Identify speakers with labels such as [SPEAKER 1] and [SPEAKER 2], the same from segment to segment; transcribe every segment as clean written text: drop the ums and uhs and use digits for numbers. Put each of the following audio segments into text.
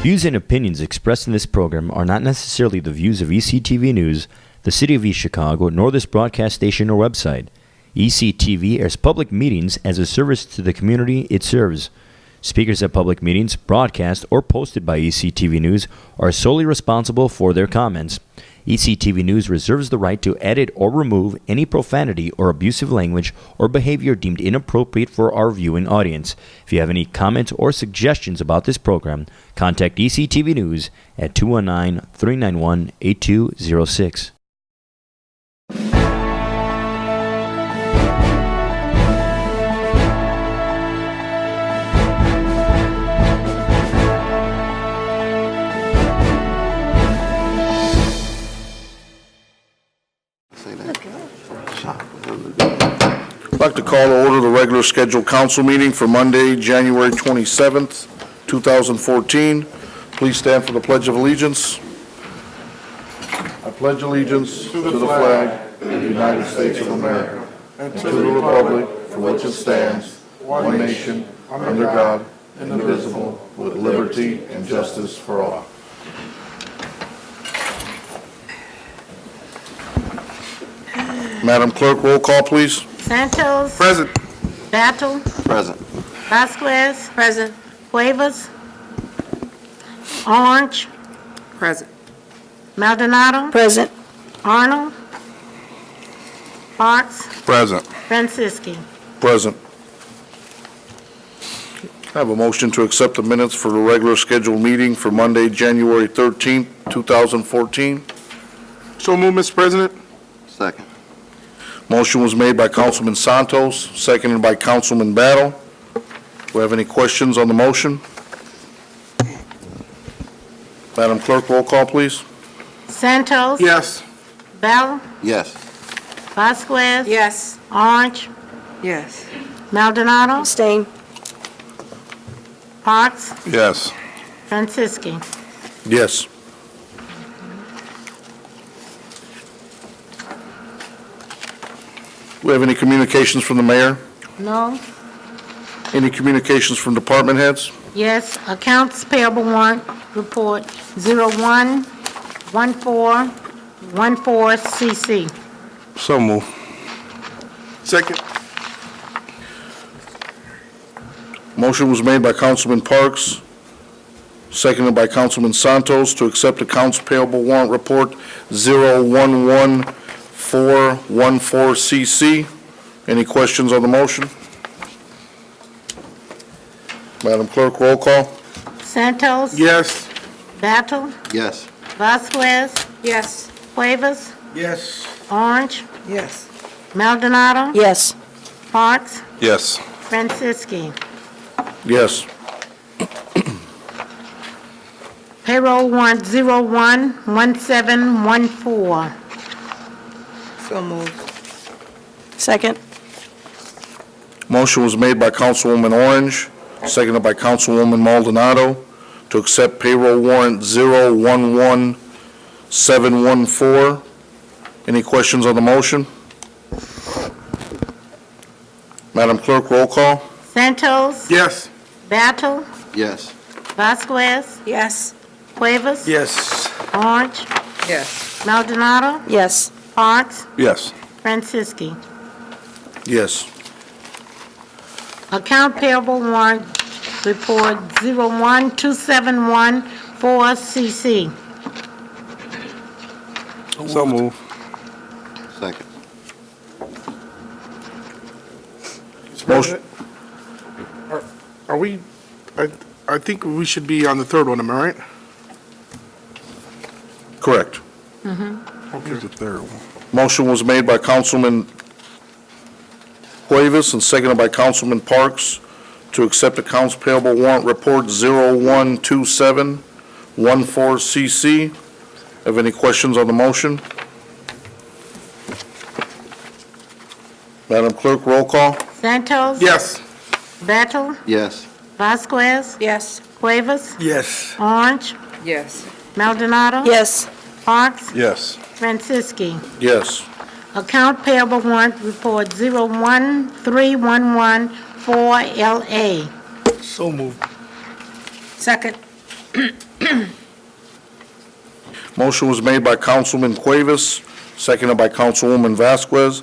[SPEAKER 1] Views and opinions expressed in this program are not necessarily the views of ECTV News, the City of East Chicago, nor this broadcast station or website. ECTV airs public meetings as a service to the community it serves. Speakers at public meetings, broadcast, or posted by ECTV News are solely responsible for their comments. ECTV News reserves the right to edit or remove any profanity or abusive language or behavior deemed inappropriate for our viewing audience. If you have any comments or suggestions about this program, contact ECTV News at 219-391-8206.
[SPEAKER 2] I'd like to call to order the regular scheduled council meeting for Monday, January 27th, 2014. Please stand for the Pledge of Allegiance. I pledge allegiance to the flag of the United States of America and to the republic for which it stands, one nation, under God, indivisible, with liberty and justice for all. Madam Clerk, roll call, please.
[SPEAKER 3] Santos.
[SPEAKER 2] Present.
[SPEAKER 3] Battle.
[SPEAKER 2] Present.
[SPEAKER 3] Vasquez. Present. Cuevas. Orange.
[SPEAKER 4] Present.
[SPEAKER 3] Maldonado.
[SPEAKER 4] Present.
[SPEAKER 3] Arnold. Parks.
[SPEAKER 2] Present.
[SPEAKER 3] Francisci.
[SPEAKER 2] Present. I have a motion to accept the minutes for the regular scheduled meeting for Monday, January 13th, 2014.
[SPEAKER 5] So move, Mr. President.
[SPEAKER 6] Second.
[SPEAKER 2] Motion was made by Councilman Santos, seconded by Councilman Battle. Do we have any questions on the motion? Madam Clerk, roll call, please.
[SPEAKER 3] Santos.
[SPEAKER 5] Yes.
[SPEAKER 3] Bell.
[SPEAKER 6] Yes.
[SPEAKER 3] Vasquez.
[SPEAKER 4] Yes.
[SPEAKER 3] Orange.
[SPEAKER 4] Yes.
[SPEAKER 3] Maldonado.
[SPEAKER 4] Abstain.
[SPEAKER 3] Parks.
[SPEAKER 2] Yes.
[SPEAKER 3] Francisci.
[SPEAKER 2] Yes. Do we have any communications from the mayor?
[SPEAKER 3] No.
[SPEAKER 2] Any communications from department heads?
[SPEAKER 3] Yes. Accounts payable warrant report 011414 CC.
[SPEAKER 2] So move.
[SPEAKER 5] Second.
[SPEAKER 2] Motion was made by Councilman Parks, seconded by Councilman Santos to accept accounts payable warrant report 011414 CC. Any questions on the motion? Madam Clerk, roll call.
[SPEAKER 3] Santos.
[SPEAKER 5] Yes.
[SPEAKER 3] Battle.
[SPEAKER 6] Yes.
[SPEAKER 3] Vasquez.
[SPEAKER 4] Yes.
[SPEAKER 3] Cuevas.
[SPEAKER 5] Yes.
[SPEAKER 3] Orange.
[SPEAKER 4] Yes.
[SPEAKER 3] Maldonado.
[SPEAKER 4] Yes.
[SPEAKER 3] Parks.
[SPEAKER 2] Yes.
[SPEAKER 3] Francisci.
[SPEAKER 2] Yes.
[SPEAKER 3] Payroll warrant 011714.
[SPEAKER 4] So moved. Second.
[SPEAKER 2] Motion was made by Councilwoman Orange, seconded by Councilwoman Maldonado to accept payroll warrant 011714. Any questions on the motion? Madam Clerk, roll call.
[SPEAKER 3] Santos.
[SPEAKER 5] Yes.
[SPEAKER 3] Battle.
[SPEAKER 6] Yes.
[SPEAKER 3] Vasquez.
[SPEAKER 4] Yes.
[SPEAKER 3] Cuevas.
[SPEAKER 5] Yes.
[SPEAKER 3] Orange.
[SPEAKER 4] Yes.
[SPEAKER 3] Maldonado.
[SPEAKER 4] Yes.
[SPEAKER 3] Parks.
[SPEAKER 2] Yes.
[SPEAKER 3] Francisci.
[SPEAKER 2] Yes.
[SPEAKER 3] Account payable warrant report 012714 CC.
[SPEAKER 2] So move.
[SPEAKER 6] Second.
[SPEAKER 2] Motion.
[SPEAKER 5] Are we, I think we should be on the third one, am I right?
[SPEAKER 2] Correct.
[SPEAKER 5] Okay.
[SPEAKER 2] The third one. Motion was made by Councilman Cuevas and seconded by Councilman Parks to accept accounts payable warrant report 012714 CC. Have any questions on the motion? Madam Clerk, roll call.
[SPEAKER 3] Santos.
[SPEAKER 5] Yes.
[SPEAKER 3] Battle.
[SPEAKER 6] Yes.
[SPEAKER 3] Vasquez.
[SPEAKER 4] Yes.
[SPEAKER 3] Cuevas.
[SPEAKER 5] Yes.
[SPEAKER 3] Orange.
[SPEAKER 4] Yes.
[SPEAKER 3] Maldonado.
[SPEAKER 4] Yes.
[SPEAKER 3] Parks.
[SPEAKER 2] Yes.
[SPEAKER 3] Francisci.
[SPEAKER 2] Yes.
[SPEAKER 3] Account payable warrant report 013114 LA.
[SPEAKER 5] So moved.
[SPEAKER 4] Second.
[SPEAKER 2] Motion was made by Councilman Cuevas, seconded by Councilwoman Vasquez,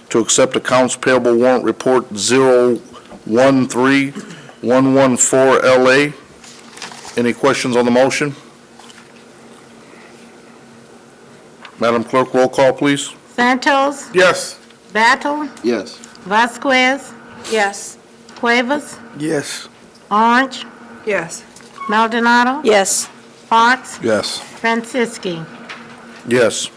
[SPEAKER 2] to accept accounts payable warrant report 013114LA. Any questions on the motion? Madam Clerk, roll call, please.
[SPEAKER 3] Santos,
[SPEAKER 5] Yes.
[SPEAKER 3] Battle,
[SPEAKER 6] Yes.
[SPEAKER 3] Vasquez,
[SPEAKER 4] Yes.
[SPEAKER 3] Cuevas,
[SPEAKER 5] Yes.
[SPEAKER 3] Orange,
[SPEAKER 4] Yes.
[SPEAKER 3] Maldonado,
[SPEAKER 4] Yes.
[SPEAKER 3] Parks,
[SPEAKER 5] Yes.
[SPEAKER 3] Franciski.
[SPEAKER 2] Yes.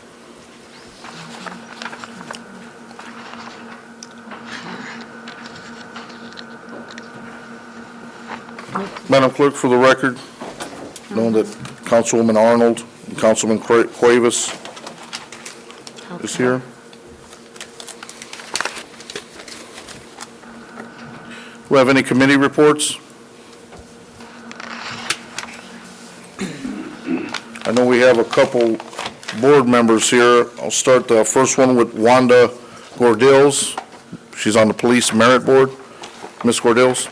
[SPEAKER 2] Madam Clerk, for the record, know that Councilwoman Arnold and Councilman Cuevas is here. Do we have any committee reports? I know we have a couple board members here. I'll start the first one with Wanda Gordills. She's on the Police Merit Board. Ms. Gordills?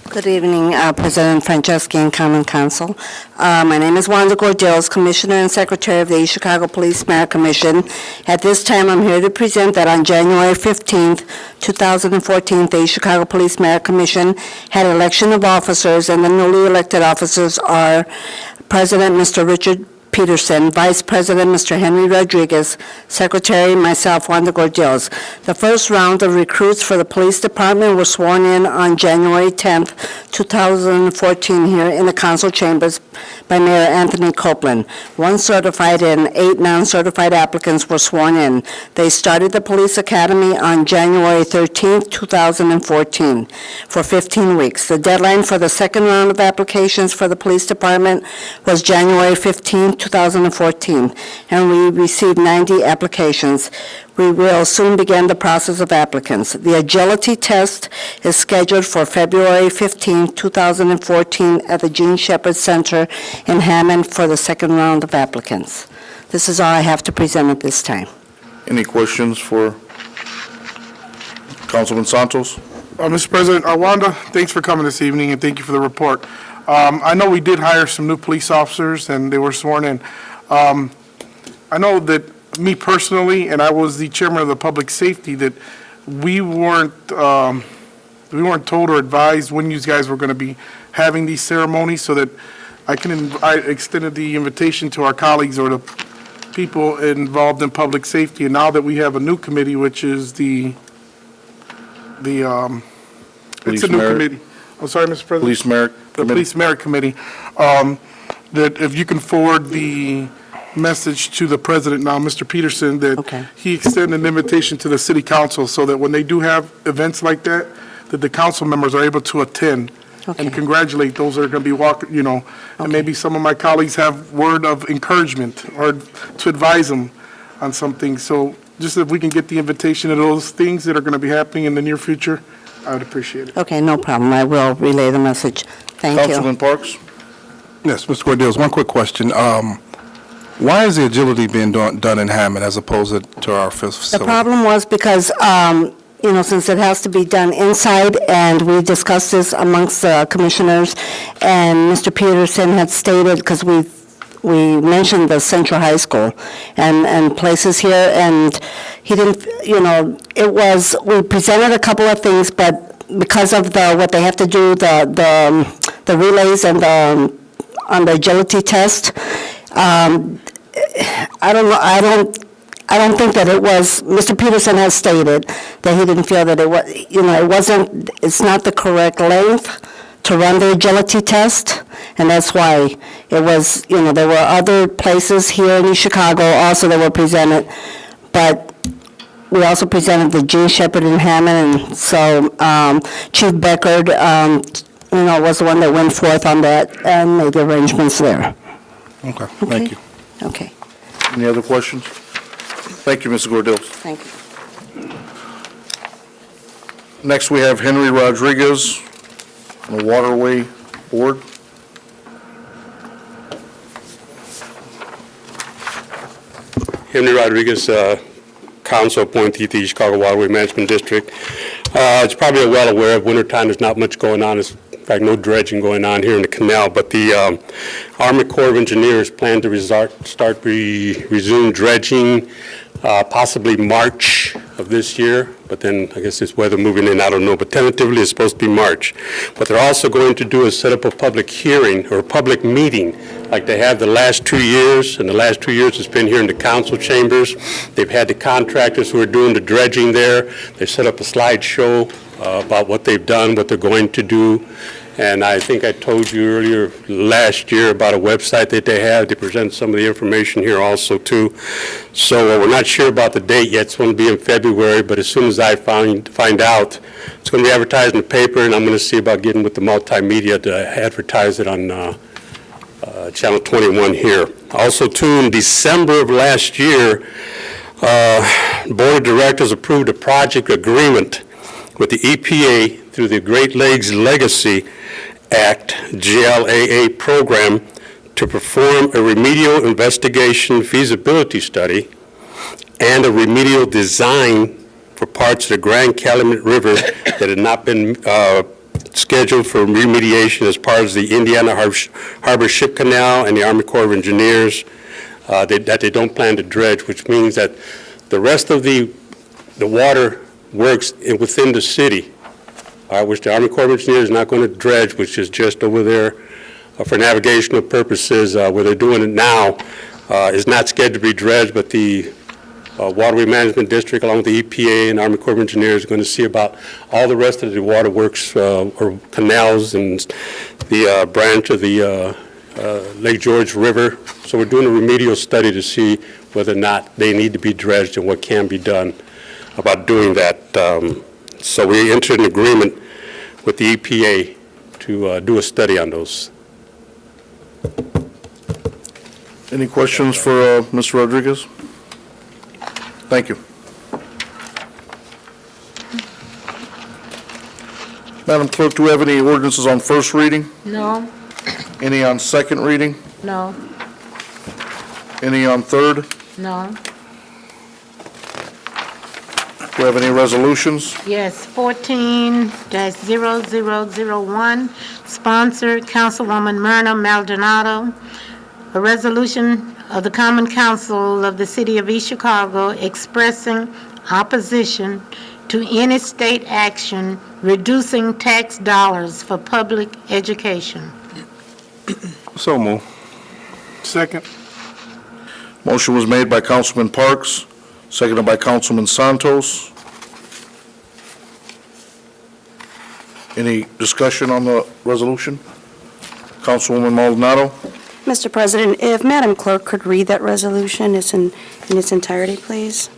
[SPEAKER 7] Good evening, President Franceschi and Common Council. My name is Wanda Gordills, Commissioner and Secretary of the East Chicago Police Merit Commission. At this time, I'm here to present that on January 15th, 2014, the East Chicago Police Merit Commission had election of officers, and the newly elected officers are President Mr. Richard Peterson, Vice President Mr. Henry Rodriguez, Secretary myself, Wanda Gordills. The first round of recruits for the police department were sworn in on January 10th, 2014 here in the council chambers by Mayor Anthony Copeland. 1 certified and 8 non-certified applicants were sworn in. They started the police academy on January 13th, 2014 for 15 weeks. The deadline for the second round of applications for the police department was January 15th, 2014, and we received 90 applications. We will soon begin the process of applicants. The agility test is scheduled for February 15, 2014 at the Gene Shepherd Center in Hammond for the second round of applicants. This is all I have to present at this time.
[SPEAKER 2] Any questions for Councilman Santos?
[SPEAKER 5] Mr. President, Wanda, thanks for coming this evening, and thank you for the report. I know we did hire some new police officers, and they were sworn in. I know that me personally, and I was the chairman of the public safety, that we weren't told or advised when you guys were going to be having these ceremonies, so that I extended the invitation to our colleagues or the people involved in public safety. And now that we have a new committee, which is it's a
[SPEAKER 2] Police
[SPEAKER 5] new
[SPEAKER 2] Merit.
[SPEAKER 5] committee. I'm sorry, Mr. President.
[SPEAKER 2] Police Merit
[SPEAKER 5] The
[SPEAKER 2] Committee?
[SPEAKER 5] Police Merit Committee, that if you can forward the message to the president now, Mr. Peterson, that
[SPEAKER 7] Okay.
[SPEAKER 5] he extended an invitation to the city council so that when they do have events like that, that the council members are able to attend
[SPEAKER 7] Okay.
[SPEAKER 5] and congratulate those that are going to be walking, and maybe some of my colleagues have word of encouragement or to advise them on something. So just if we can get the invitation to those things that are going to be happening in the near future, I would appreciate it.
[SPEAKER 7] Okay, no problem. I will relay the message. Thank you.
[SPEAKER 2] Councilman Parks?
[SPEAKER 8] Yes, Mr. Gordills, one quick question. Why is the agility being done in Hammond as opposed to our
[SPEAKER 7] The
[SPEAKER 8] facility?
[SPEAKER 7] problem was because, since it has to be done inside, and we discussed this amongst the commissioners, and Mr. Peterson had stated, because we mentioned the Central High School and places here, and he didn't, we presented a couple of things, but because of what they have to do, the relays and on the agility test, I don't think that it was, Mr. Peterson has stated that he didn't feel that it's not the correct length to run the agility test, and that's why it was, there were other places here in East Chicago also that were presented, but we also presented the Gene Shepherd in Hammond, and so Chief Beckard, was the one that went forth on that and made the arrangements there.
[SPEAKER 8] Okay, thank you.
[SPEAKER 7] Okay,
[SPEAKER 2] Any other questions? Thank you, Mr. Gordills.
[SPEAKER 7] thank you.
[SPEAKER 2] Next, we have Henry Rodriguez on the Waterway Board.
[SPEAKER 9] Henry Rodriguez, council appointee to the Chicago Waterway Management District. As you're probably well aware of, wintertime, there's not much going on as in fact, no dredging going on here in the canal, but the Army Corps of Engineers plan to resume dredging possibly March of this year, but then I guess it's weather moving in, I don't know, but tentatively it's supposed to be March. What they're also going to do is set up a public hearing or a public meeting like they have the last 2 years, and the last 2 years it's been here in the council chambers. They've had the contractors who are doing the dredging there. They set up a slideshow about what they've done, what they're going to do. And I think I told you earlier last year about a website that they have. They present some of the information here also too. So we're not sure about the date yet. It's going to be in February, but as soon as I find out, it's going to be advertised in the paper, and I'm going to see about getting with the multimedia to advertise it on Channel 21 here. Also too, in December of last year, the Board of Directors approved a project agreement with the EPA through the Great Lakes Legacy Act, GLAA program, to perform a remedial investigation feasibility study and a remedial design for parts of the Grand Calumet River that had not been scheduled for remediation as part of the Indiana Harbor Ship Canal and the Army Corps of Engineers that they don't plan to dredge, which means that the rest of the water works within the city, which the Army Corps of Engineers is not going to dredge, which is just over there for navigational purposes, where they're doing it now, is not scheduled to be dredged, but the Waterway Management District, along with the EPA and Army Corps of Engineers, are going to see about all the rest of the waterworks or canals and the branch of the Lake George River. So we're doing a remedial study to see whether or not they need to be dredged and what can be done about doing that. So we entered an agreement with the EPA to do a study on those.
[SPEAKER 2] Any questions for Mr. Rodriguez? Thank you. Madam Clerk, do we have any ordinances on first reading?
[SPEAKER 3] No.
[SPEAKER 2] Any on second reading?
[SPEAKER 3] No.
[SPEAKER 2] Any on third?
[SPEAKER 3] No.
[SPEAKER 2] Do we have any resolutions?
[SPEAKER 3] Yes, 14-0001, sponsored Councilwoman Myrna Maldonado. A resolution of the Common Council of the City of East Chicago expressing opposition to any state action reducing tax dollars for public education.
[SPEAKER 8] So move.
[SPEAKER 5] Second.
[SPEAKER 2] Motion was made by Councilman Parks, seconded by Councilman Santos. Any discussion on the resolution? Councilwoman Maldonado?
[SPEAKER 10] Mr. President, if Madam Clerk could read that resolution in its entirety, please.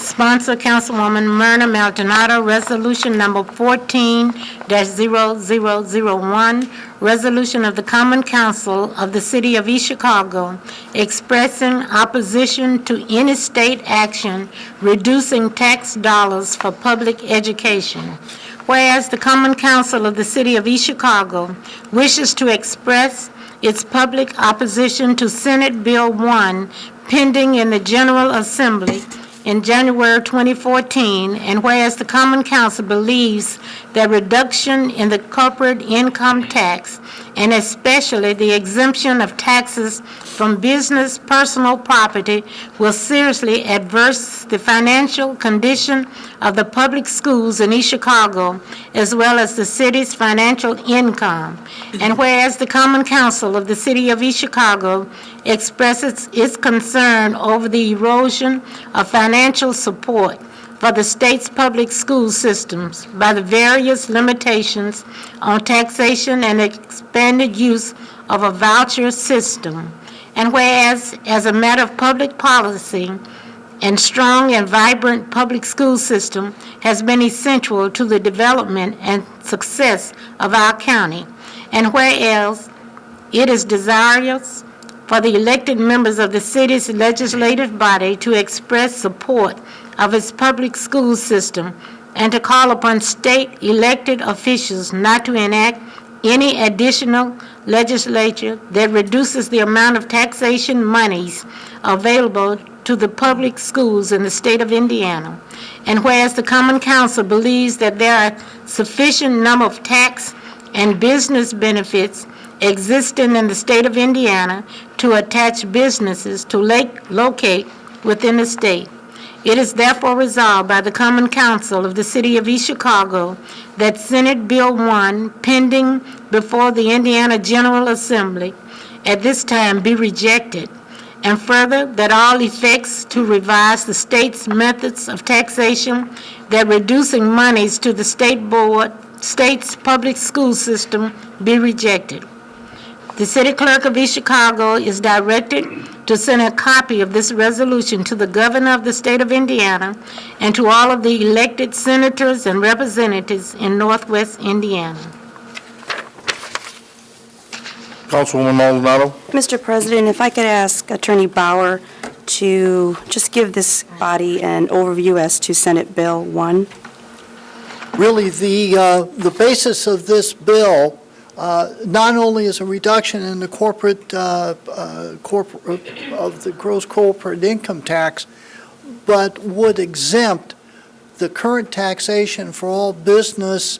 [SPEAKER 3] Sponsor Councilwoman Myrna Maldonado, resolution number 14-0001, resolution of the Common Council of the City of East Chicago expressing opposition to any state action reducing tax dollars for public education. Whereas the Common Council of the City of East Chicago wishes to express its public opposition to Senate Bill 1 pending in the General Assembly in January 2014, and whereas the Common Council believes that reduction in the corporate income tax, and especially the exemption of taxes from business personal property, will seriously adverse the financial condition of the public schools in East Chicago, as well as the city's financial income. And whereas the Common Council of the City of East Chicago expresses its concern over the erosion of financial support for the state's public school systems by the various limitations on taxation and expanded use of a voucher system. And whereas, as a matter of public policy, and strong and vibrant public school system has been essential to the development and success of our county. And whereas it is desirous for the elected members of the city's legislative body to express support of its public school system and to call upon state elected officials not to enact any additional legislature that reduces the amount of taxation monies available to the public schools in the state of Indiana. And whereas the Common Council believes that there are sufficient number of tax and business benefits existing in the state of Indiana to attach businesses to locate within the state. It is therefore resolved by the Common Council of the City of East Chicago that Senate Bill 1, pending before the Indiana General Assembly, at this time be rejected, and further, that all effects to revise the state's methods of taxation that reducing monies to the state's public school system be rejected. The City Clerk of East Chicago is directed to send a copy of this resolution to the Governor of the State of Indiana and to all of the elected senators and representatives in Northwest Indiana.
[SPEAKER 2] Councilwoman Maldonado?
[SPEAKER 10] Mr. President, if I could ask Attorney Bauer to just give this body an overview as to Senate Bill 1.
[SPEAKER 11] Really, the basis of this bill not only is a reduction in the of the gross corporate income tax, but would exempt the current taxation for all business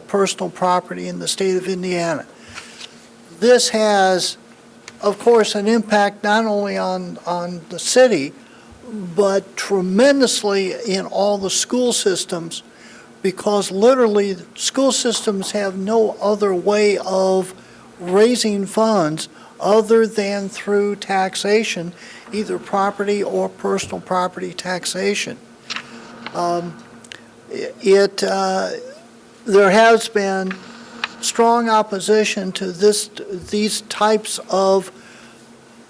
[SPEAKER 11] personal property in the state of Indiana. This has, of course, an impact not only on the city, but tremendously in all the school systems, because literally school systems have no other way of raising funds other than through taxation, either property or personal property taxation. There has been strong opposition to these types of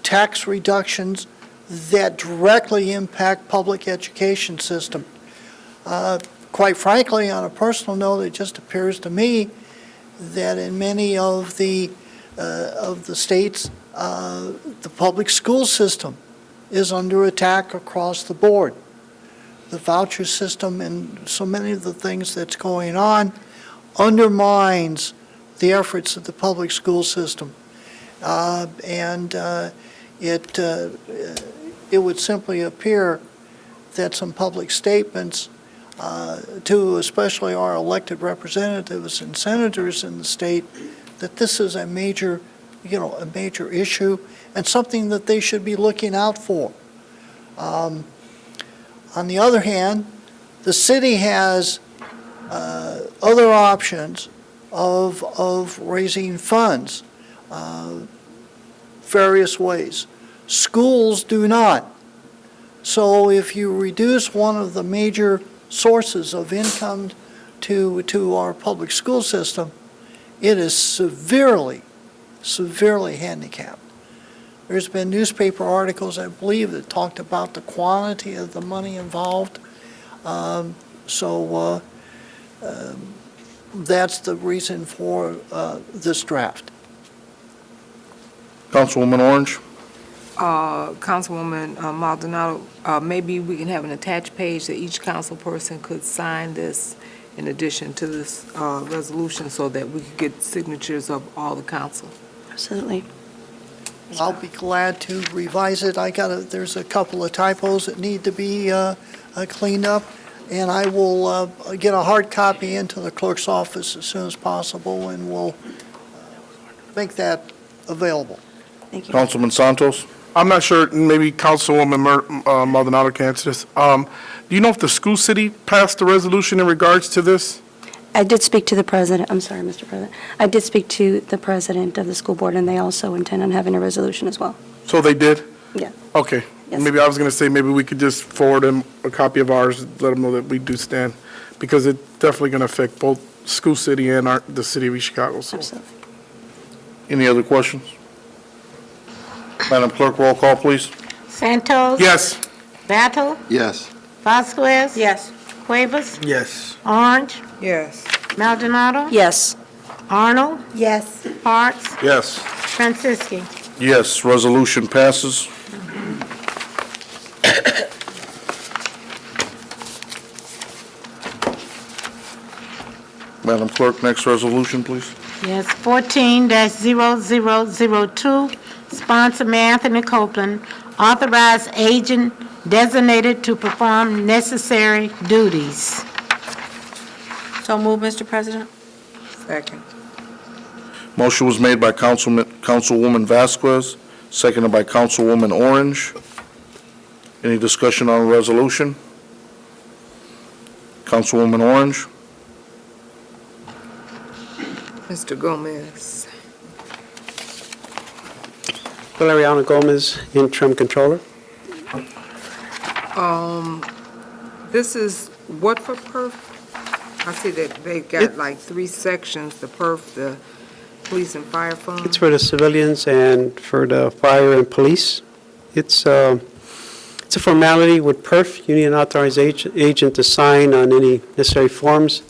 [SPEAKER 11] tax reductions that directly impact public education system. Quite frankly, on a personal note, it just appears to me that in many of the states, the public school system is under attack across the board. The voucher system and so many of the things that's going on undermines the efforts of the public school system. It would simply appear that some public statements to especially our elected representatives and senators in the state, that this is a major issue and something that they should be looking out for. On the other hand, the city has other options of raising funds various ways. Schools do not. So if you reduce one of the major sources of income to our public school system, it is severely handicapped. There's been newspaper articles, I believe, that talked about the quantity of the money involved. That's the reason for this draft.
[SPEAKER 2] Councilwoman Orange?
[SPEAKER 4] Councilwoman Maldonado, maybe we can have an attached page that each council person could sign this in addition to this resolution so that we could get signatures of all the council.
[SPEAKER 10] Absolutely.
[SPEAKER 11] I'll be glad to revise it. There's a couple of typos that need to be cleaned up, and I will get a hard copy into the clerk's office as soon as possible, and we'll make that available.
[SPEAKER 10] Thank you.
[SPEAKER 2] Councilman Santos?
[SPEAKER 5] I'm not sure, maybe Councilwoman Maldonado can answer this. Do you know if the school city passed a resolution in regards to this?
[SPEAKER 10] I did speak to the president, I'm sorry, Mr. President. I did speak to the president of the school board, and they also intend on having a resolution as well.
[SPEAKER 5] So they did?
[SPEAKER 10] Yeah.
[SPEAKER 5] Okay.
[SPEAKER 10] Yes.
[SPEAKER 5] Maybe I was going to say, maybe we could just forward them a copy of ours, let them know that we do stand, because it's definitely going to affect both school city and the city of East Chicago. So.
[SPEAKER 10] Absolutely.
[SPEAKER 2] Any other questions? Madam Clerk, roll call, please.
[SPEAKER 3] Santos?
[SPEAKER 5] Yes.
[SPEAKER 3] Battle?
[SPEAKER 6] Yes.
[SPEAKER 3] Vasquez?
[SPEAKER 4] Yes.
[SPEAKER 3] Cuevas?
[SPEAKER 5] Yes.
[SPEAKER 3] Orange?
[SPEAKER 4] Yes.
[SPEAKER 3] Maldonado?
[SPEAKER 10] Yes.
[SPEAKER 3] Arnold?
[SPEAKER 4] Yes.
[SPEAKER 3] Parks?
[SPEAKER 5] Yes.
[SPEAKER 3] Franciski?
[SPEAKER 2] Yes, resolution passes. Madam Clerk, next resolution, please.
[SPEAKER 3] Yes, 14-0002, sponsor Mayor Anthony Copeland, authorized agent designated to perform necessary duties.
[SPEAKER 10] So move, Mr. President.
[SPEAKER 4] Second.
[SPEAKER 2] Motion was made by Councilwoman Vasquez, seconded by Councilwoman Orange. Any discussion on the resolution? Councilwoman Orange?
[SPEAKER 4] Mr. Gomez.
[SPEAKER 12] Valeriano Gomez, interim controller.
[SPEAKER 4] This is what for PERF? I see that they've got like 3 sections, the PERF, the police and fire fund.
[SPEAKER 12] It's for the civilians and for the fire and police. It's a formality with PERF. You need an authorized agent to sign on any necessary forms.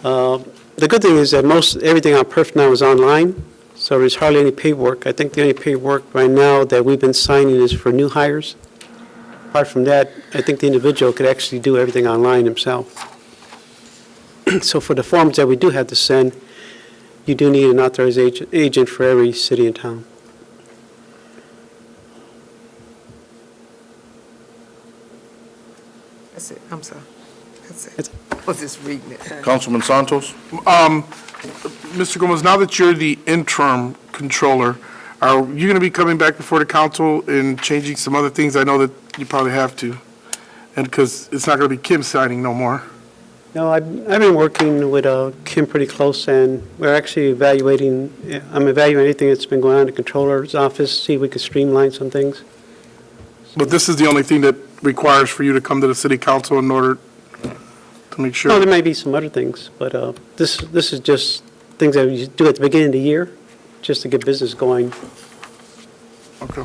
[SPEAKER 12] The good thing is that everything on PERF now is online, so there's hardly any paperwork. I think the only paperwork right now that we've been signing is for new hires. Apart from that, I think the individual could actually do everything online himself. So for the forms that we do have to send, you do need an authorized agent for every city and town.
[SPEAKER 4] That's it, I'm sorry. That's it. I was just reading it.
[SPEAKER 2] Councilman Santos?
[SPEAKER 5] Mr. Gomez, now that you're the interim controller, are you going to be coming back before the council and changing some other things? I know that you probably have to, and because it's not going to be Kim signing no more.
[SPEAKER 12] No, I've been working with Kim pretty close, and we're actually I'm evaluating anything that's been going on in the controller's office, see if we could streamline some things.
[SPEAKER 5] But this is the only thing that requires for you to come to the city council in order to make sure.
[SPEAKER 12] No, there may be some other things, but this is just things that you do at the beginning of the year, just to get business going.
[SPEAKER 5] Okay.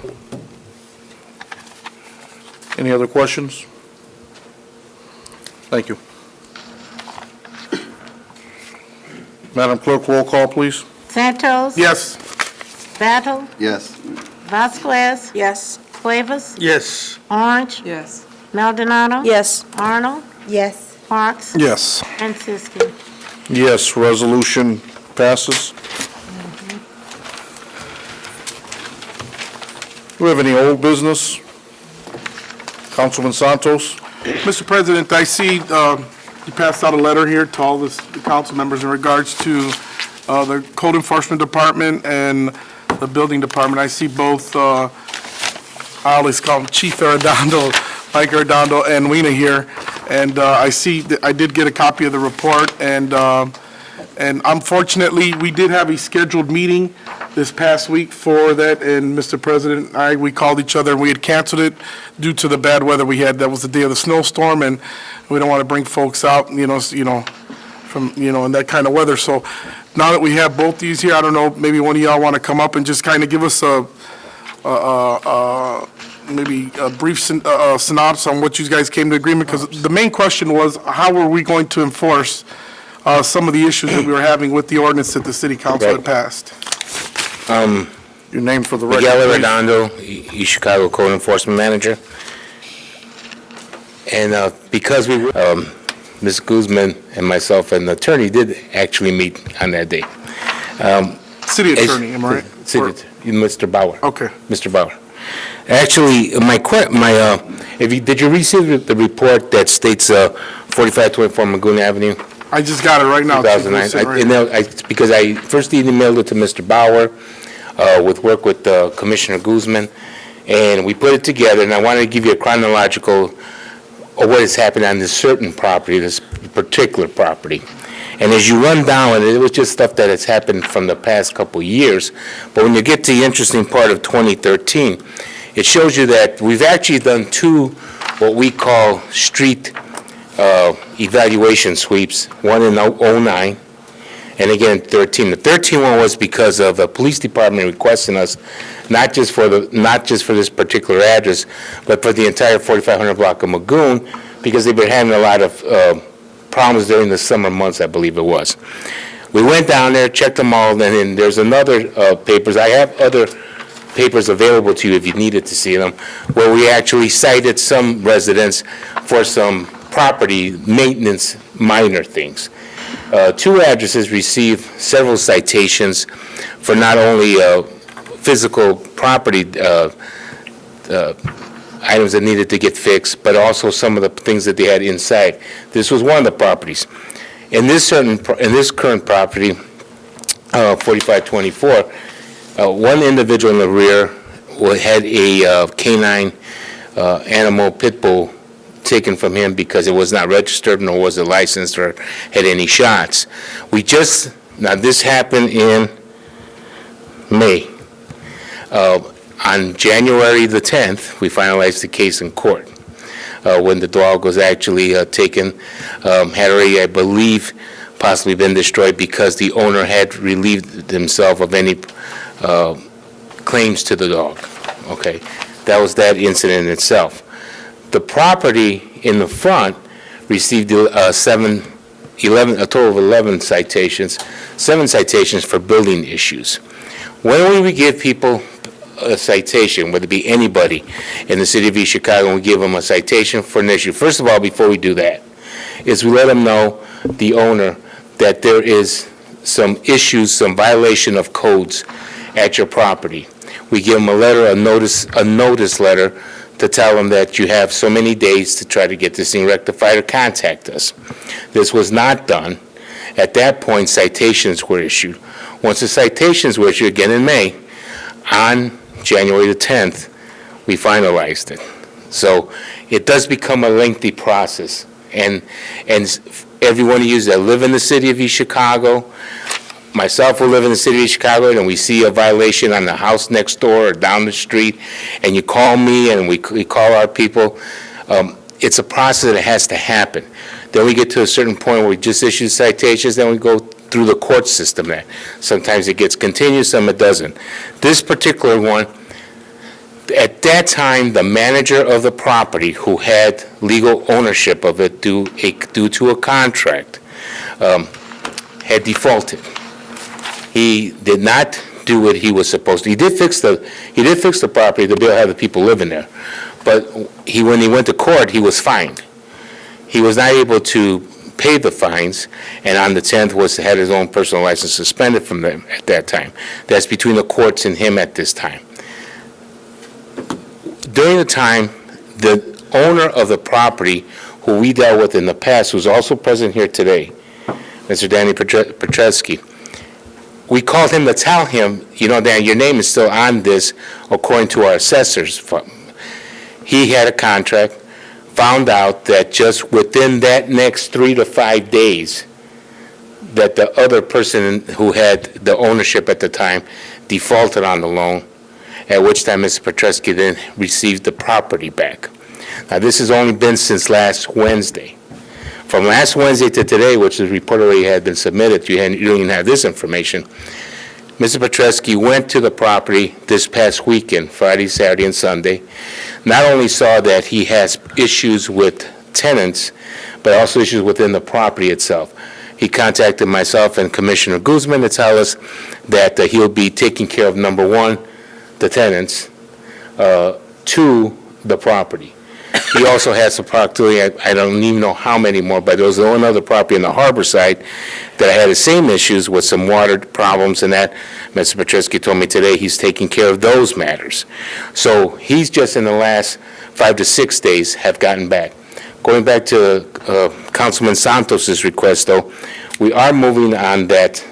[SPEAKER 2] Any other questions? Thank you. Madam Clerk, roll call, please.
[SPEAKER 3] Santos?
[SPEAKER 5] Yes.
[SPEAKER 3] Battle?
[SPEAKER 6] Yes.
[SPEAKER 3] Vasquez?
[SPEAKER 10] Yes.
[SPEAKER 3] Cuevas?
[SPEAKER 5] Yes.
[SPEAKER 3] Orange?
[SPEAKER 4] Yes.
[SPEAKER 3] Maldonado?
[SPEAKER 10] Yes.
[SPEAKER 3] Arnold?
[SPEAKER 10] Yes.
[SPEAKER 3] Parks?
[SPEAKER 5] Yes.
[SPEAKER 3] And Siski.
[SPEAKER 2] Yes, resolution passes. Do we have any old business? Councilman Santos?
[SPEAKER 5] Mr. President, I see you passed out a letter here to all the council members in regards to the Code Enforcement Department and the Building Department. I see both, I always call them Chief Arredondo, Mike Arredondo, and Weena here. And I see, that I did get a copy of the report, and unfortunately, we did have a scheduled meeting this past week for that, and Mr. President and I, we called each other, and we had canceled it due to the bad weather we had. That was the day of the snowstorm, and we don't want to bring folks out, from, in that kind of weather. So now that we have both these here, I don't know, maybe one of y'all want to come up and just kind of give us maybe a brief synopsis on what you guys came to agreement, because the main question was, how were we going to enforce some of the issues that we were having with the ordinance that the city council had passed?
[SPEAKER 2] Your name for the record,
[SPEAKER 13] Miguel
[SPEAKER 2] please.
[SPEAKER 13] Redondo, East Chicago Code Enforcement Manager. And because we were, Ms. Guzman and myself and the attorney did actually meet on that day.
[SPEAKER 5] City attorney, am I right?
[SPEAKER 13] Mr. Bauer.
[SPEAKER 5] Okay.
[SPEAKER 13] Mr. Bauer. Actually, did you receive the report that states 4524 Magoon Avenue?
[SPEAKER 5] I just got it right now.
[SPEAKER 13] 2009. Because I first emailed it to Mr. Bauer with work with Commissioner Guzman, and we put it together, and I wanted to give you a chronological of what has happened on this certain property, this particular property. And as you run down, it was just stuff that has happened from the past couple of years, but when you get to the interesting part of 2013, it shows you that we've actually done 2 what we call street evaluation sweeps, one in 09, and again 13. The 13 one was because of the police department requesting us, not just for this particular address, but for the entire 4500 block of Magoon, because they've been having a lot of problems during the summer months, I believe it was. We went down there, checked them all, and then there's another papers. I have other papers available to you if you needed to see them, where we actually cited some residents for some property maintenance minor things. Two addresses received several citations for not only physical property items that needed to get fixed, but also some of the things that they had inside. This was one of the properties. In this current property, 4524, one individual in the rear had a canine animal pit bull taken from him because it was not registered, nor was it licensed or had any shots. Now this happened in May. On January the 10th, we finalized the case in court when the dog was actually taken, had already, I believe, possibly been destroyed because the owner had relieved himself of any claims to the dog. Okay, that was that incident itself. The property in the front received a total of 11 citations, 7 citations for building issues. When we give people a citation, whether it be anybody in the city of East Chicago, and we give them a citation for an issue, first of all, before we do that, is we let them know, the owner, that there is some issues, some violation of codes at your property. We give them a letter, a notice letter, to tell them that you have so many days to try to get this thing rectified or contact us. This was not done. At that point, citations were issued. Once the citations were issued, again in May, on January the 10th, we finalized it. So it does become a lengthy process. And every one of you that live in the city of East Chicago, myself will live in the city of Chicago, and we see a violation on the house next door or down the street, and you call me and we call our people. It's a process that has to happen. Then we get to a certain point where we just issue citations, then we go through the court system. Sometimes it gets continued, some it doesn't. This particular one, at that time, the manager of the property who had legal ownership of it due to a contract had defaulted. He did not do what he was supposed to. He did fix the property to be able to have the people living there. But when he went to court, he was fined. He was not able to pay the fines, and on the 10th had his own personal license suspended from them at that time. That's between the courts and him at this time. During the time, the owner of the property, who we dealt with in the past, who's also present here today, Mr. Danny Petresky, we called him to tell him, Dan, your name is still on this according to our assessors. He had a contract, found out that just within that next 3 to 5 days, that the other person who had the ownership at the time defaulted on the loan, at which time Mr. Petresky then received the property back. Now, this has only been since last Wednesday. From last Wednesday to today, which the report already had been submitted, you don't even have this information, Mr. Petresky went to the property this past weekend, Friday, Saturday, and Sunday. Not only saw that he has issues with tenants, but also issues within the property itself. He contacted myself and Commissioner Guzman to tell us that he'll be taking care of, number one, the tenants, 2, the property. He also has approximately, I don't even know how many more, but there was one other property on the harbor side that had the same issues with some water problems and that. Mr. Petresky told me today he's taking care of those matters. So he's just in the last 5 to 6 days have gotten back. Going back to Councilman Santos's request, though, we are moving on that.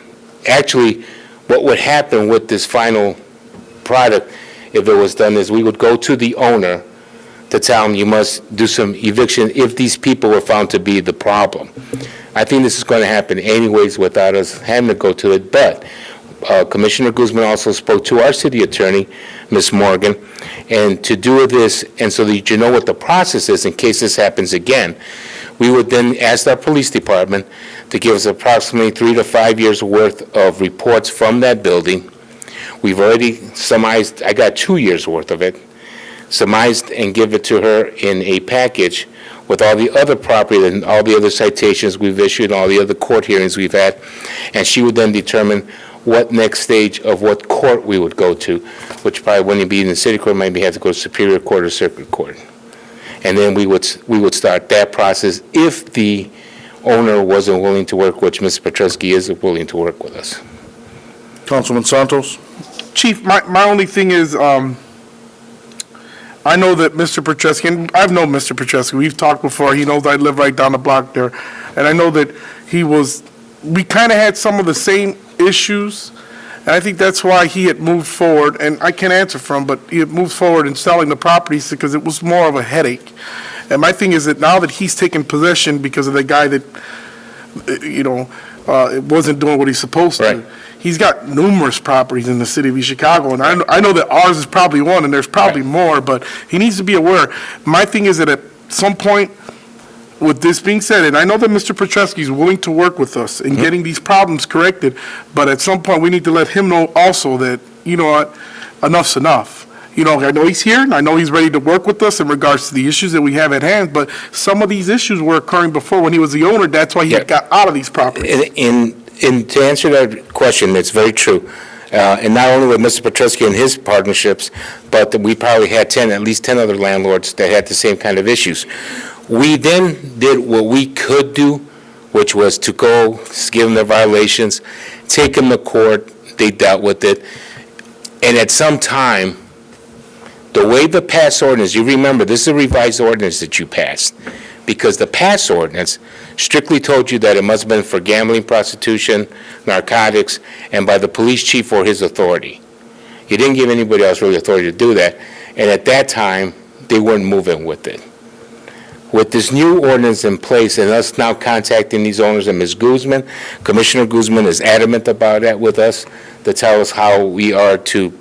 [SPEAKER 13] Actually, what would happen with this final product, if it was done, is we would go to the owner to tell him you must do some eviction if these people were found to be the problem. I think this is going to happen anyways without us having to go to it, but Commissioner Guzman also spoke to our city attorney, Ms. Morgan, and to do this, and so that you know what the process is in case this happens again, we would then ask our police department to give us approximately 3 to 5 years' worth of reports from that building. We've already surmised, I got 2 years' worth of it, surmised and give it to her in a package with all the other property and all the other citations we've issued, and all the other court hearings we've had, and she would then determine what next stage of what court we would go to, which probably wouldn't be in the city court, maybe have to go to Superior Court or Circuit Court. And then we would start that process if the owner wasn't willing to work, which Mr. Petruski is willing to work with us.
[SPEAKER 2] Councilman Santos?
[SPEAKER 5] Chief, my only thing is, I know that Mr. Petruski, and I've known Mr. Petruski, we've talked before, he knows I live right down the block there, and I know that we kind of had some of the same issues, and I think that's why he had moved forward, and I can't answer for him, but he had moved forward in selling the properties because it was more of a headache. And my thing is that now that he's taken possession because of the guy that, wasn't doing what he's supposed to.
[SPEAKER 13] Right.
[SPEAKER 5] He's got numerous properties in the city of East Chicago, and I know that ours is probably one, and there's probably more, but he needs to be aware. My thing is that at some point, with this being said, and I know that Mr. Petruski is willing to work with us in getting these problems corrected, but at some point, we need to let him know also that, you know what, enough's enough. You know, I know he's here, and I know he's ready to work with us in regards to the issues that we have at hand, but some of these issues were occurring before when he was the owner. That's why he got out of these properties.
[SPEAKER 13] And to answer that question, it's very true. And not only with Mr. Petruski and his partnerships, but we probably had at least 10 other landlords that had the same kind of issues. We then did what we could do, which was to go, give them their violations, take them to court, they dealt with it. And at some time, the way the past ordinance, you remember, this is a revised ordinance that you passed, because the past ordinance strictly told you that it must have been for gambling, prostitution, narcotics, and by the police chief or his authority. You didn't give anybody else really authority to do that, and at that time, they weren't moving with it. With this new ordinance in place and us now contacting these owners and Ms. Guzman, Commissioner Guzman is adamant about that with us to tell us how we are to,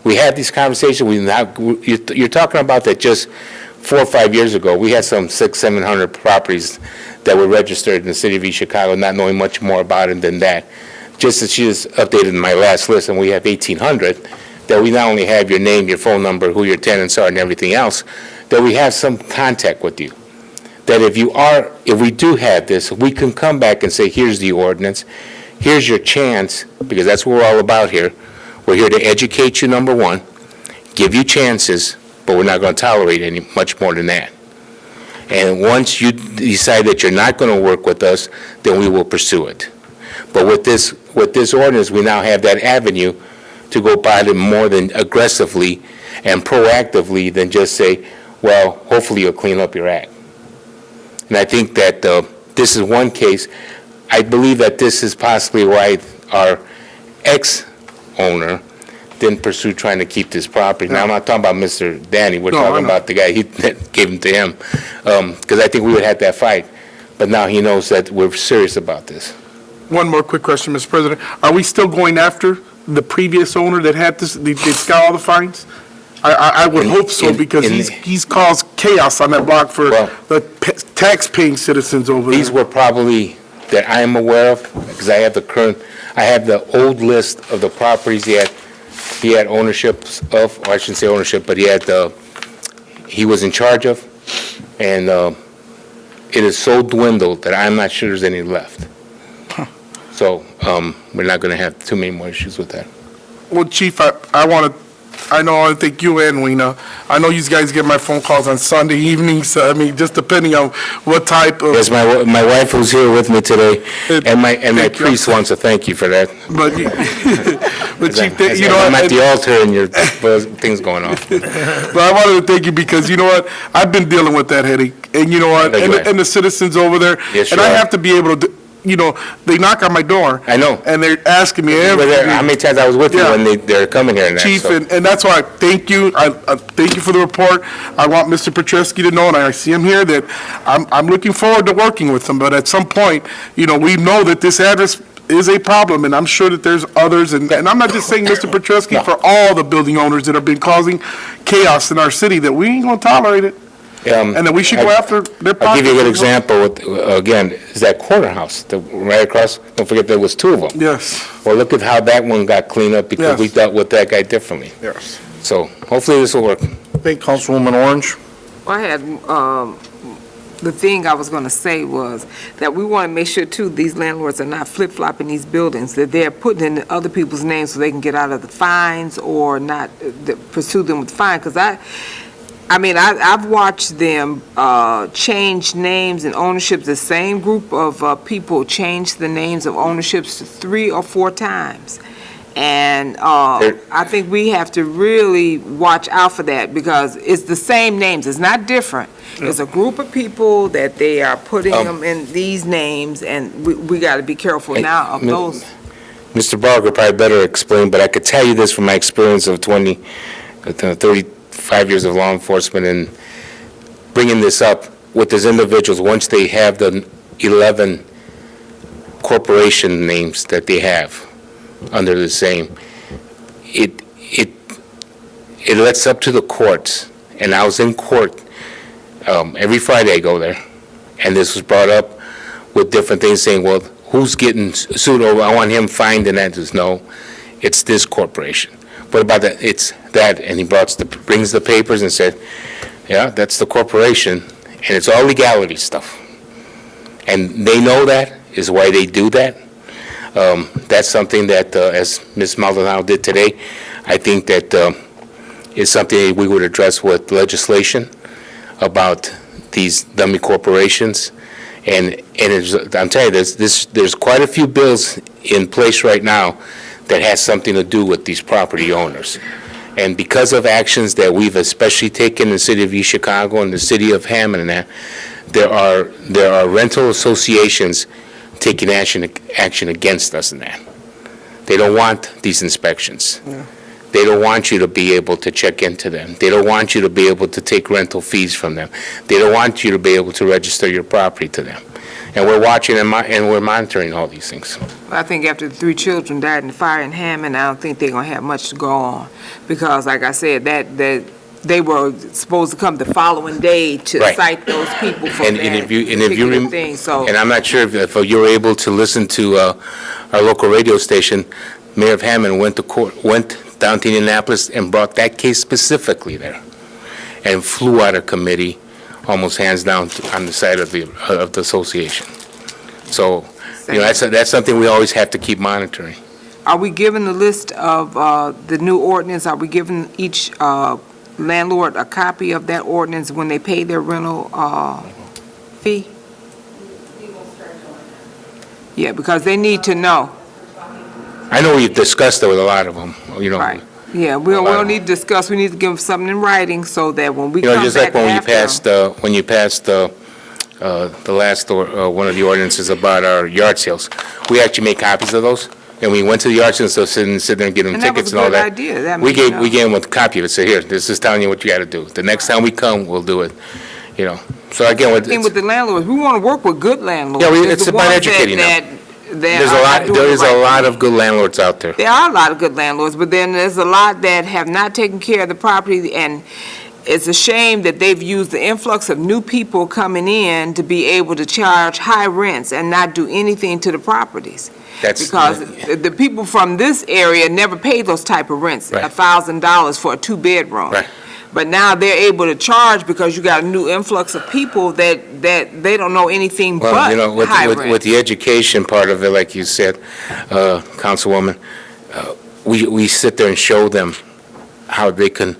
[SPEAKER 13] we had these conversations, you're talking about that just 4 or 5 years ago, we had some 600-700 properties that were registered in the city of East Chicago, not knowing much more about it than that. Just as she just updated my last list, and we have 1,800, that we not only have your name, your phone number, who your tenants are, and everything else, that we have some contact with you. That if we do have this, we can come back and say, here's the ordinance, here's your chance, because that's what we're all about here. We're here to educate you, number one, give you chances, but we're not going to tolerate much more than that. And once you decide that you're not going to work with us, then we will pursue it. But with this ordinance, we now have that avenue to go by them more than aggressively and proactively than just say, well, hopefully you'll clean up your act. And I think that this is one case. I believe that this is possibly why our ex-owner didn't pursue trying to keep this property. Now, I'm not talking about Mr. Danny. We're talking about the guy that gave him to him. Because I think we would have that fight. But now he knows that we're serious about this.
[SPEAKER 5] One more quick question, Mr. President. Are we still going after the previous owner that had this, they got all the fines? I would hope so, because he's caused chaos on that block for the tax-paying citizens over there.
[SPEAKER 13] These were probably, that I am aware of, because I have the old list of the properties he had ownership of, or I shouldn't say ownership, but he was in charge of, and it is so dwindled that I'm not sure there's any left. So we're not going to have too many more issues with that.
[SPEAKER 5] Well, Chief, I want to thank you and Lena. I know you guys get my phone calls on Sunday evenings, just depending on what type of...
[SPEAKER 13] Yes, my wife who's here with me today, and my priest wants to thank you for that.
[SPEAKER 5] But Chief,
[SPEAKER 13] I'm at the altar and your things going on.
[SPEAKER 5] But I wanted to thank you because, you know what, I've been dealing with that headache, and you know what, and the citizens over there,
[SPEAKER 13] yes,
[SPEAKER 5] and I have to be able to... they knock on my door.
[SPEAKER 13] I know.
[SPEAKER 5] And they're asking me everything.
[SPEAKER 13] How many times I was with you when they're coming here and that.
[SPEAKER 5] Chief, and that's why I thank you. I thank you for the report. I want Mr. Petruski to know, and I see him here, that I'm looking forward to working with him. But at some point, we know that this address is a problem, and I'm sure that there's others. And I'm not just saying Mr. Petruski, for all the building owners that have been causing chaos in our city, that we ain't going to tolerate it. And that we should go after their property.
[SPEAKER 13] I'll give you a good example, again, is that corner house, right across, don't forget there was 2 of them.
[SPEAKER 5] Yes.
[SPEAKER 13] Well, look at how that one got cleaned up because we dealt with that guy differently.
[SPEAKER 5] Yes.
[SPEAKER 13] So hopefully this will work.
[SPEAKER 2] Thank Councilwoman Orange.
[SPEAKER 4] I had, the thing I was going to say was that we want to make sure, too, these landlords are not flip-flopping these buildings, that they're putting in other people's names so they can get out of the fines or not pursue them with fine. Because I mean, I've watched them change names and ownerships. The same group of people change the names of ownerships 3 or 4 times. And I think we have to really watch out for that because it's the same names. It's not different. It's a group of people that they are putting them in these names, and we got to be careful now of those.
[SPEAKER 13] Mr. Barger probably better explain, but I could tell you this from my experience of 35 years of law enforcement and bringing this up with these individuals, once they have the 11 corporation names that they have under the same, it lets up to the courts. And I was in court, every Friday I go there, and this was brought up with different things saying, well, who's getting sued over? I want him fined, and that is no, it's this corporation. What about that? It's that, and he brings the papers and said, yeah, that's the corporation, and it's all legality stuff. And they know that is why they do that. That's something that, as Ms. Maldonado did today, I think that is something we would address with legislation about these dummy corporations. And I'm telling you, there's quite a few bills in place right now that has something to do with these property owners. And because of actions that we've especially taken in the city of East Chicago and the city of Hammond and that, there are rental associations taking action against us in that. They don't want these inspections.
[SPEAKER 4] Yeah.
[SPEAKER 13] They don't want you to be able to check into them. They don't want you to be able to take rental fees from them. They don't want you to be able to register your property to them. And we're watching and we're monitoring all these things.
[SPEAKER 4] I think after the 3 children died in the fire in Hammond, I don't think they're going to have much to go on. Because, like I said, that they were supposed to come the following day to
[SPEAKER 13] Right.
[SPEAKER 4] cite those people for
[SPEAKER 13] And
[SPEAKER 4] that
[SPEAKER 13] if you
[SPEAKER 4] particular thing, so.
[SPEAKER 13] And I'm not sure if you were able to listen to our local radio station, Mayor of Hammond went down to Indianapolis and brought that case specifically there and flew out of committee almost hands down on the side of the association. So, that's something we always have to keep monitoring.
[SPEAKER 4] Are we given the list of the new ordinance? Are we giving each landlord a copy of that ordinance when they pay their rental fee? Yeah, because they need to know.
[SPEAKER 13] I know we've discussed it with a lot of them,
[SPEAKER 4] Right. Yeah, we'll need to discuss, we need to give them something in writing so that when we come back
[SPEAKER 13] just like when you
[SPEAKER 4] after.
[SPEAKER 13] passed the last one of the ordinances about our yard sales, we actually made copies of those, and we went to the yard sales, so sit there and get them
[SPEAKER 4] And that
[SPEAKER 13] tickets
[SPEAKER 4] was
[SPEAKER 13] and
[SPEAKER 4] a
[SPEAKER 13] all
[SPEAKER 4] good
[SPEAKER 13] that.
[SPEAKER 4] idea. That
[SPEAKER 13] We
[SPEAKER 4] means,
[SPEAKER 13] gave them a copy of it, say, here, this is telling you what you gotta do. The next time we come, we'll do it, So again,
[SPEAKER 4] Thing with the landlords, we want to work with good landlords.
[SPEAKER 13] Yeah,
[SPEAKER 4] There's
[SPEAKER 13] it's
[SPEAKER 4] the
[SPEAKER 13] about
[SPEAKER 4] ones
[SPEAKER 13] educating them.
[SPEAKER 4] that
[SPEAKER 13] there is a lot of good landlords out there.
[SPEAKER 4] There are a lot of good landlords, but then there's a lot that have not taken care of the property, and it's a shame that they've used the influx of new people coming in to be able to charge high rents and not do anything to the properties. Because the people from this area never paid those type of rents,
[SPEAKER 13] Right.
[SPEAKER 4] $1,000 for a 2-bedroom.
[SPEAKER 13] Right.
[SPEAKER 4] But now they're able to charge because you got a new influx of people that they don't know anything but
[SPEAKER 13] Well,
[SPEAKER 4] high
[SPEAKER 13] with
[SPEAKER 4] rent.
[SPEAKER 13] the education part of it, like you said, Councilwoman, we sit there and show them how they can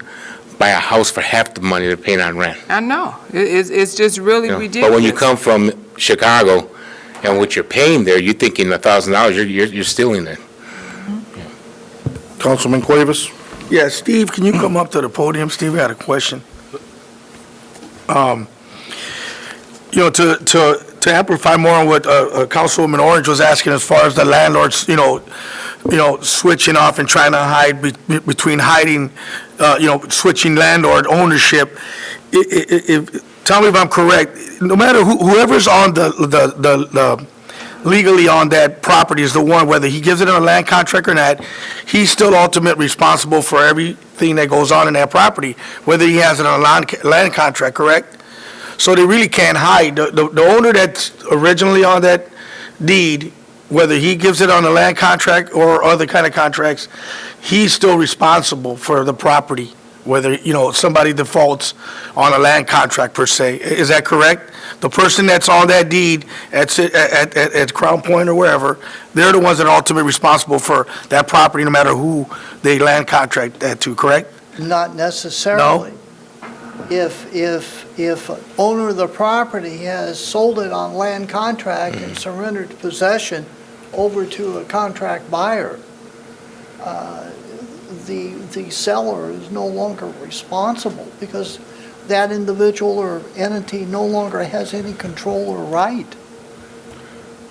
[SPEAKER 13] buy a house for half the money they're paying on rent.
[SPEAKER 4] I know. It's just really ridiculous.
[SPEAKER 13] But when you come from Chicago and what you're paying there, you're thinking $1,000, you're stealing it.
[SPEAKER 2] Councilman Cuevas?
[SPEAKER 5] Yeah, Steve, can you come up to the podium? Steve, I had a question. To amplify more on what Councilwoman Orange was asking as far as the landlords, switching off and trying to hide between hiding, switching landlord ownership. Tell me if I'm correct. No matter whoever's on the legally on that property is the one, whether he gives it in a land contract or not, he's still ultimately responsible for everything that goes on in that property, whether he has it on a land contract, correct? So they really can't hide. The owner that's originally on that deed, whether he gives it on a land contract or other kind of contracts, he's still responsible for the property, whether, somebody defaults on a land contract per se. Is that correct? The person that's on that deed at Crown Point or wherever, they're the ones that are ultimately responsible for that property, no matter who they land contract that to, correct?
[SPEAKER 11] Not necessarily. If owner of the property has sold it on land contract and surrendered possession over to a contract buyer, the seller is no longer responsible because that individual or entity no longer has any control or right.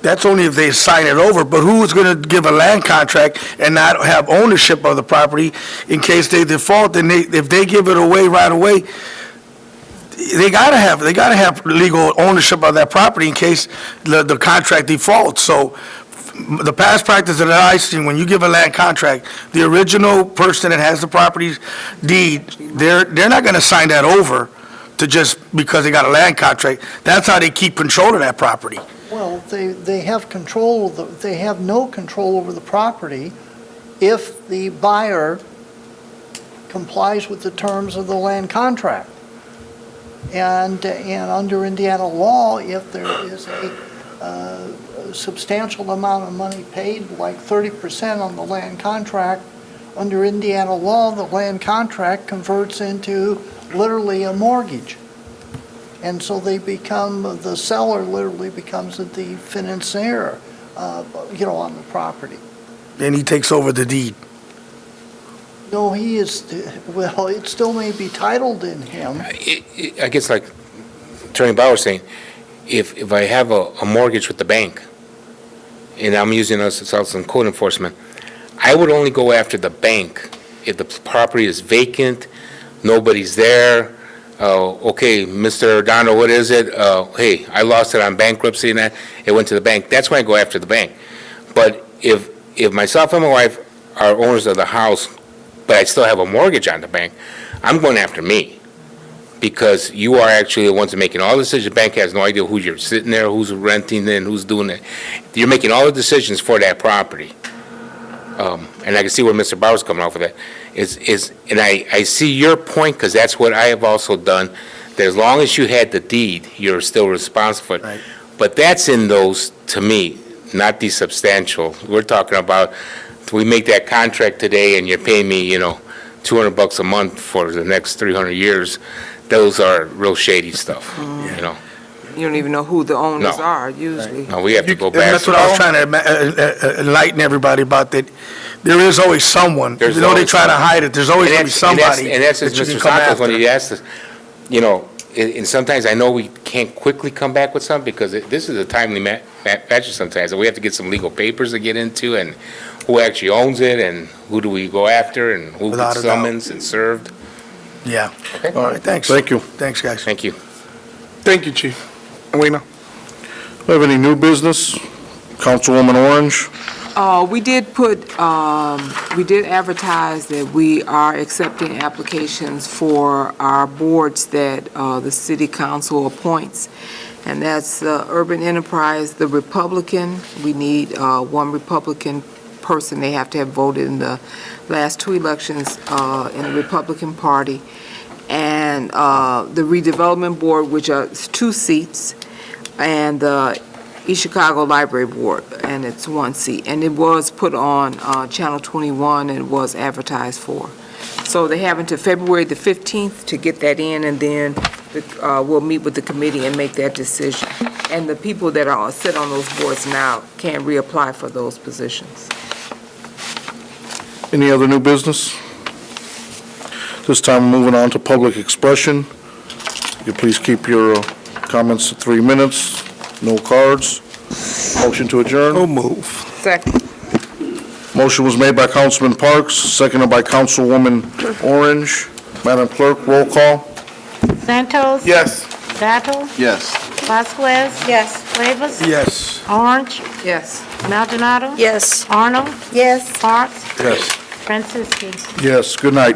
[SPEAKER 5] That's only if they sign it over, but who is going to give a land contract and not have ownership of the property in case they default? And if they give it away right away, they gotta have legal ownership of that property in case the contract defaults. So the past practice that I've seen, when you give a land contract, the original person that has the property deed, they're not going to sign that over to just because they got a land contract. That's how they keep control of that property.
[SPEAKER 11] Well, they have control, they have no control over the property if the buyer complies with the terms of the land contract. And under Indiana law, if there is a substantial amount of money paid, like 30% on the land contract, under Indiana law, the land contract converts into literally a mortgage. And so the seller literally becomes the financier, on the property.
[SPEAKER 5] Then he takes over the deed.
[SPEAKER 11] No, it still may be titled in him.
[SPEAKER 13] I guess like Attorney Bauer was saying, if I have a mortgage with the bank, and I'm using us as some code enforcement, I would only go after the bank if the property is vacant, nobody's there. Okay, Mr. Dono, what is it? Hey, I lost it on bankruptcy and that, it went to the bank. That's when I go after the bank. But if myself and my wife are owners of the house, but I still have a mortgage on the bank, I'm going after me. Because you are actually the ones that are making all the decisions. The bank has no idea who you're sitting there, who's renting and who's doing it. You're making all the decisions for that property. And I can see where Mr. Bauer's coming off of that. And I see your point, because that's what I have also done, that as long as you had the deed, you're still responsible for it.
[SPEAKER 5] Right.
[SPEAKER 13] But that's in those, to me, not the substantial. We're talking about, we make that contract today and you're paying me, $200 a month for the next 300 years. Those are real shady stuff,
[SPEAKER 4] You don't even know who the owners
[SPEAKER 13] No.
[SPEAKER 4] are, usually.
[SPEAKER 13] No, we have to go
[SPEAKER 5] And
[SPEAKER 13] back.
[SPEAKER 5] that's what I was trying to enlighten everybody about, that there is always someone.
[SPEAKER 13] There's
[SPEAKER 5] Even though they
[SPEAKER 13] always
[SPEAKER 5] try to
[SPEAKER 13] someone.
[SPEAKER 5] hide it, there's always going to be somebody
[SPEAKER 13] And that's as
[SPEAKER 5] that you
[SPEAKER 13] Mr.
[SPEAKER 5] can come
[SPEAKER 13] Santos, when
[SPEAKER 5] after.
[SPEAKER 13] he asked us, and sometimes I know we can't quickly come back with something, because this is a timely matter sometimes, and we have to get some legal papers to get into, and who actually owns it, and who do we go after, and who
[SPEAKER 5] Without
[SPEAKER 13] gets
[SPEAKER 5] a doubt.
[SPEAKER 13] summoned and served.
[SPEAKER 5] Yeah.
[SPEAKER 13] Okay.
[SPEAKER 5] All right, thanks.
[SPEAKER 2] Thank you.
[SPEAKER 5] Thanks, guys.
[SPEAKER 13] Thank you.
[SPEAKER 5] Thank you, Chief. Wayne?
[SPEAKER 2] Do we have any new business? Councilwoman Orange?
[SPEAKER 4] We did advertise that we are accepting applications for our boards that the city council appoints. And that's Urban Enterprise, the Republican. We need one Republican person. They have to have voted in the last two elections in the Republican Party. And the Redevelopment Board, which are 2 seats, and the East Chicago Library Board, and it's 1 seat. And it was put on Channel 21, and it was advertised for. So they have until February the 15th to get that in, and then we'll meet with the committee and make that decision. And the people that sit on those boards now can reapply for those positions.
[SPEAKER 2] Any other new business? This time, moving on to public expression. You could please keep your comments to 3 minutes. No cards. Motion to adjourn.
[SPEAKER 5] No move.
[SPEAKER 4] Second.
[SPEAKER 2] Motion was made by Councilman Parks, seconded by Councilwoman Orange. Madam Clerk, roll call.
[SPEAKER 3] Santos?
[SPEAKER 5] Yes.
[SPEAKER 3] Battle?
[SPEAKER 6] Yes.
[SPEAKER 3] Vasquez? Yes. Rivas?
[SPEAKER 5] Yes.
[SPEAKER 3] Orange?
[SPEAKER 4] Yes.
[SPEAKER 3] Maldonado?
[SPEAKER 10] Yes.
[SPEAKER 3] Arnold?
[SPEAKER 10] Yes.
[SPEAKER 3] Parks?
[SPEAKER 2] Yes.
[SPEAKER 3] Francisci?
[SPEAKER 2] Yes, good night.